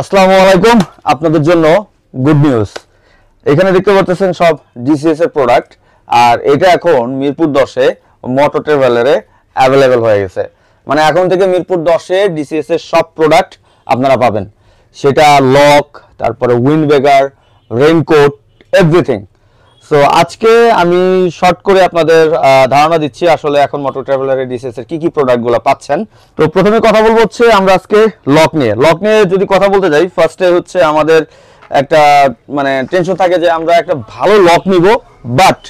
আসসালামু আলাইকুম। আপনাদের জন্য গুড নিউজ। এখানে দেখতে পাচ্ছেন সব ডিসিএস এর প্রোডাক্ট, আর এটা এখন মিরপুর 10-এ মোটর ট্রাভেলারে অ্যাভেলেবেল হয়ে গেছে। মানে এখন থেকে মিরপুর 10-এ ডিসিএস এর সব প্রোডাক্ট আপনারা পাবেন, সেটা লক, তারপরে wind breaker, raincoat, everything. So আজকে আমি শর্ট করে আপনাদের ধারণা দিচ্ছি আসলে এখন মোটর ট্রাভেলারের ডিসিএস এর কি কি প্রোডাক্টগুলো পাচ্ছেন। তো প্রথমে কথা বলবো হচ্ছে আমরা আজকে লক নিয়ে যদি কথা বলতে যাই, ফার্স্টে হচ্ছে আমাদের একটা মানে টেনশন থাকে যে আমরা একটা ভালো লক নিব, বাট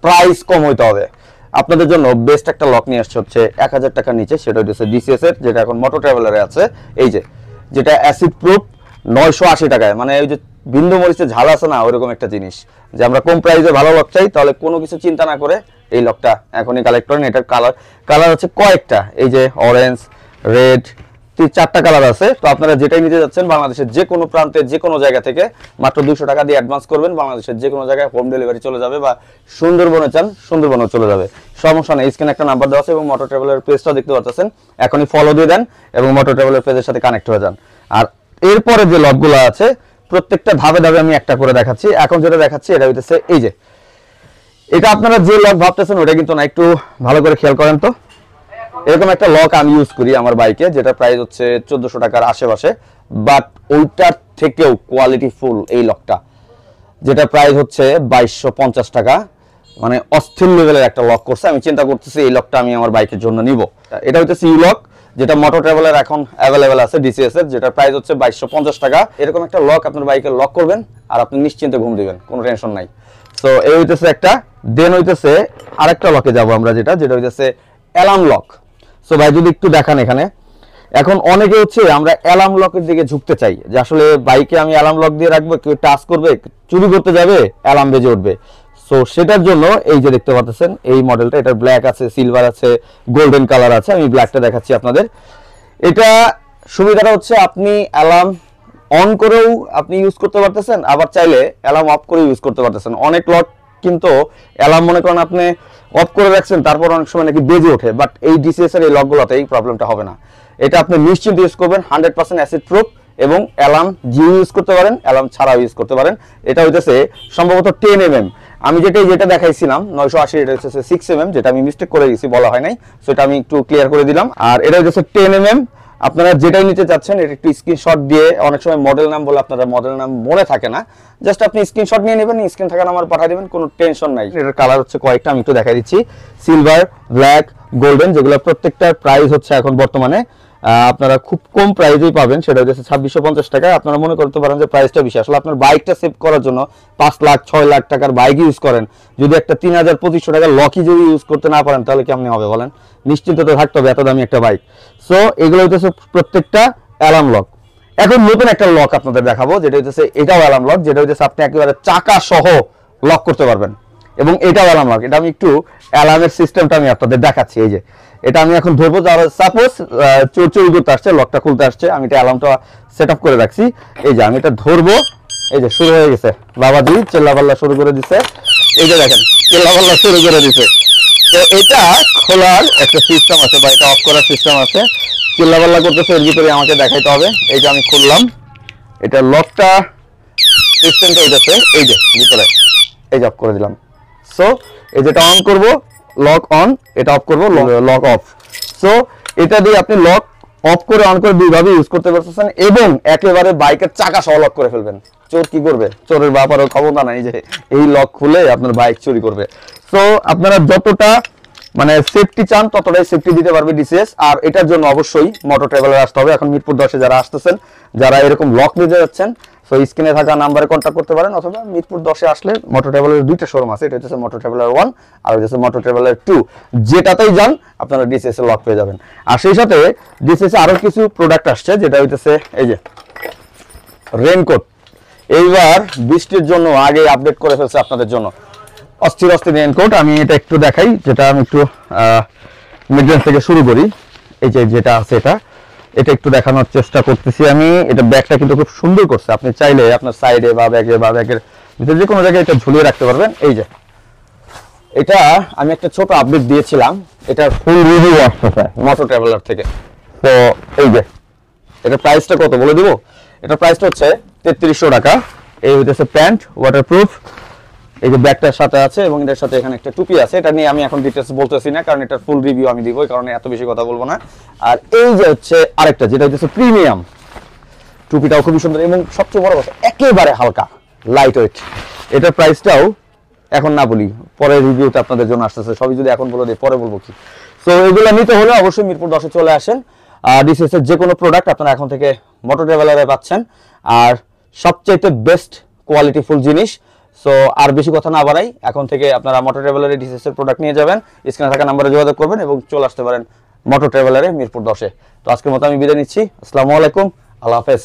প্রাইস কম হইতে হবে। আপনাদের জন্য বেস্ট একটা লক নিয়ে আসছে হচ্ছে 1000 টাকার নিচে, সেটা হচ্ছে ডিসিএস এর, যেটা এখন মোটর ট্রাভেলারে আছে। এই যে যেটা অ্যাসিড প্রুফ 980 টাকায়, মানে ওই যে বিন্দু মরিচের ঝাল আছে না, ওইরকম একটা জিনিস যে আমরা কম প্রাইসে ভালো লক চাই, তাহলে কোনো কিছু চিন্তা না করে এই লকটা এখনই কালেক্ট করেন। এটার কালার হচ্ছে কয়েকটা, এই যে অরেঞ্জ, রেড, 4টা কালার আছে। তো আপনারা যেটাই নিতে যাচ্ছেন বাংলাদেশের যে কোনো প্রান্তে যে কোনো জায়গা থেকে মাত্র 200 টাকা দিয়ে অ্যাডভান্স করবেন, বাংলাদেশের যে কোনো জায়গায় হোম ডেলিভারি চলে যাবে, বা সুন্দরবনে চান সুন্দরবনেও চলে যাবে, সমস্যা নেই। স্ক্রিনে একটা নাম্বার দেওয়া আছে এবং মোটর ট্রাভেলারের পেজটা দেখতে পাচ্ছেন, এখনই ফলো দিয়ে দেন এবং মোটর ট্রাভেলারের পেজের সাথে কানেক্ট হয়ে যান। আর এরপরে যে লকগুলো আছে প্রত্যেকটা ধাপে ধাপে আমি একটা করে দেখাচ্ছি। এখন যেটা দেখাচ্ছি এটা হইতেছে এই যে, এটা আপনারা যে লক ভাবতেছেন ওটা কিন্তু না, একটু ভালো করে খেয়াল করেন। তো এরকম একটা লক আমি ইউজ করি আমার বাইকে, যেটা প্রাইস হচ্ছে 1400 টাকার আশেপাশে, বাট ওইটার থেকেও কোয়ালিটি ফুল এই লকটা, যেটা প্রাইস হচ্ছে 2250 টাকা। মানে অস্থির লেভেলের একটা লক করছে। আমি চিন্তা করতেছি এই লকটা আমি আমার বাইকের জন্য নিব। এটা হচ্ছে ইউ লক, যেটা মোটর ট্রাভেলার এখন অ্যাভেলেবেল আছে ডিসিএস এর, যেটা প্রাইস হচ্ছে 2250 টাকা। এরকম একটা লক আপনার বাইকে লক করবেন আর আপনি নিশ্চিন্তে ঘুম দিবেন, কোনো টেনশন নাই। সো এই হইতেছে একটা। দেন হইতেছে আরেকটা লকে যাব আমরা, যেটা হইতেছে অ্যালার্ম লক। সো ভাই যদি একটু দেখান এখানে, এখন অনেকে হচ্ছে আমরা অ্যালার্ম লকের দিকে ঝুঁকতে চাই, যে আসলে বাইকে আমি অ্যালার্ম লক দিয়ে রাখবো, কেউ টাচ করবে, চুরি করতে যাবে, অ্যালার্ম বেজে উঠবে। সো সেটার জন্য এই যে দেখতে পাচ্ছেন এই মডেলটা, এটার ব্ল্যাক আছে, সিলভার আছে, গোল্ডেন কালার আছে। আমি ব্ল্যাকটা দেখাচ্ছি আপনাদের। এটা সুবিধাটা হচ্ছে আপনি অ্যালার্ম অন করেও আপনি ইউজ করতে পারতেছেন, আবার চাইলে অ্যালার্ম অফ করে ইউজ করতে পারতেছেন। অনেক লক কিন্তু অ্যালার্ম মনে করেন আপনি অফ করে রাখছেন, তারপর অনেক সময় নাকি বেজে ওঠে, বাট এই ডিসিএস এর এই লকগুলোতে এই প্রবলেমটা হবে না। এটা আপনি নিশ্চিন্ত ইউজ করবেন, 100% অ্যাসিড প্রুফ, এবং অ্যালার্ম জিও ইউজ করতে পারেন, অ্যালার্ম ছাড়াও ইউজ করতে পারেন। এটা হইতেছে সম্ভবত 10 mm। আমি যেটা দেখাইছিলাম 980, এটা হচ্ছে 6 mm, যেটা আমি মিস্টেক করে গেছি, বলা হয় নাই, সেটা আমি একটু ক্লিয়ার করে দিলাম। আর এটা হচ্ছে 10 mm। আপনারা যেটাই নিতে চাচ্ছেন এটা একটু স্ক্রিনশট দিয়ে, অনেক সময় মডেল নাম বলে আপনারা মডেল নাম মনে থাকে না, জাস্ট আপনি স্ক্রিনশট নিয়ে নেবেন, স্ক্রিন থাকা নাম্বার পাঠিয়ে দিবেন, কোনো টেনশন নাই। এটার কালার হচ্ছে কয়েকটা, আমি একটু দেখাই দিচ্ছি। সিলভার, ব্ল্যাক, গোল্ডেন, যেগুলো প্রত্যেকটার প্রাইস হচ্ছে এখন বর্তমানে আপনারা খুব কম প্রাইসেই পাবেন, সেটা হচ্ছে 2650 টাকা। আপনারা মনে করতে পারেন যে প্রাইসটা বেশি, আসলে আপনার বাইকটা সেভ করার জন্য 5 লাখ 6 লাখ টাকার বাইক ইউজ করেন, যদি একটা 3250 টাকার লকই যদি ইউজ করতে না পারেন তাহলে কেমনি হবে বলেন? নিশ্চিন্ত তো থাকতে হবে, এত দামি একটা বাইক। সো এগুলো হচ্ছে প্রত্যেকটা অ্যালার্ম লক। এখন নতুন একটা লক আপনাদের দেখাবো, যেটা হচ্ছে এটাও অ্যালার্ম লক, যেটা হচ্ছে আপনি একেবারে চাকা সহ লক করতে পারবেন, এবং এটাও অ্যালার্ম লক। এটা আমি একটু অ্যালার্মের সিস্টেমটা আমি আপনাদের দেখাচ্ছি। এই যে এটা আমি এখন ধরবো, যারা সাপোজ চোর চুরি করতে আসছে, লকটা খুলতে আসছে, আমি এটা অ্যালার্মটা সেট আপ করে রাখছি। এই যে আমি এটা ধরবো, এই যে শুরু হয়ে গেছে, বাবাজি চেল্লাপাল্লা শুরু করে দিছে। এই যে দেখেন চেল্লাপাল্লা শুরু করে দিছে। তো এটা খোলার একটা সিস্টেম আছে, বা এটা অফ করার সিস্টেম আছে। চিল্লাপাল্লা করতেছে, এর ভিতরে আমাকে দেখাইতে হবে। এই যে আমি খুললাম, এটা লকটা সিস্টেমটা হইতেছে এই যে ভিতরে, এই যে অফ করে দিলাম। সো এই যেটা অন করব লক অন, এটা অফ করব লক অফ। সো এটা দিয়ে আপনি লক অফ করে অন করে দুইভাবে ইউজ করতে পারতেছেন, এবং একেবারে বাইকের চাকা সহ লক করে ফেলবেন। চোর কি করবে? চোরের ব্যাপারেও ক্ষমতা নাই যে এই লক খুলে আপনার বাইক চুরি করবে। সো আপনারা যতটা মানে সেফটি চান ততটাই সেফটি দিতে পারবে ডিসিএস। আর এটার জন্য অবশ্যই মোটর ট্রাভেলার আসতে হবে। এখন মিরপুর 10-এ যারা আসতেছেন, যারা এরকম লক নিতে যাচ্ছেন, সো স্ক্রিনে থাকা নাম্বারে কন্ট্যাক্ট করতে পারেন, অথবা মিরপুর 10-এ আসলে মোটর ট্রাভেলারের 2টা শোরুম আছে, এটা হচ্ছে মোটর ট্রাভেলার 1 আর হচ্ছে মোটর ট্রাভেলার 2। যেটাতেই যান আপনারা ডিসিএস এর লক পেয়ে যাবেন। আর সেই সাথে ডিসিএস এ আরো কিছু প্রোডাক্ট আসছে, যেটা হইতেছে এই যে রেইনকোট। এইবার বৃষ্টির জন্য আগে আপডেট করে ফেলছে আপনাদের জন্য অস্থির রেইনকোট। আমি এটা একটু দেখাই, যেটা আমি একটু মিডরেঞ্জ থেকে শুরু করি। এই যে যেটা আছে এটা একটু দেখানোর চেষ্টা করতেছি আমি। এটা ব্যাগটা কিন্তু খুব সুন্দর করছে, আপনি চাইলে আপনার সাইডে বা ব্যাগের ভিতরে যে কোনো জায়গায় এটা ঝুলিয়ে রাখতে পারবেন। এই যে এটা আমি একটা ছোট আপডেট দিয়েছিলাম, এটার ফুল রিভিউ আসতেছে মোটর ট্রাভেলার থেকে। তো এই যে এটা প্রাইসটা কত বলে দিব? এটা প্রাইসটা হচ্ছে 3300 টাকা। এই হইতেছে প্যান্ট, ওয়াটারপ্রুফ, এই যে ব্যাগটার সাথে আছে এবং এটার সাথে এখানে একটা টুপি আছে। এটা নিয়ে আমি এখন ডিটেইলস বলতেছি না, কারণ এটার ফুল রিভিউ আমি দিব, এই কারণে এত বেশি কথা বলবো না। আর এই যে হচ্ছে আরেকটা, যেটা হচ্ছে প্রিমিয়াম, টুপিটাও খুবই সুন্দর এবং সবচেয়ে বড় কথা একেবারে হালকা, লাইট ওয়েট। এটার প্রাইসটাও এখন না বলি, পরে রিভিউতে আপনাদের জন্য আসতেছে, সবই যদি এখন বলে দিই পরে বলবো কি। সো এগুলো নিতে হলে অবশ্যই মিরপুর 10-এ চলে আসেন। ডিসিএস এর যে কোনো প্রোডাক্ট আপনারা এখন থেকে মোটর ট্রাভেলারে পাচ্ছেন, আর সবচাইতে বেস্ট কোয়ালিটিফুল জিনিস। সো আর বেশি কথা না বাড়াই, এখন থেকে আপনারা মোটর ট্রাভেলারে ডিসিএস এর প্রোডাক্ট নিয়ে যাবেন, স্ক্রিনে থাকা নাম্বারে যোগাযোগ করবেন এবং চলে আসতে পারেন মোটর ট্রাভেলারে মিরপুর 10-এ। তো আজকের মতো আমি বিদায় নিচ্ছি। আসসালামু আলাইকুম, আল্লাহ হাফেজ।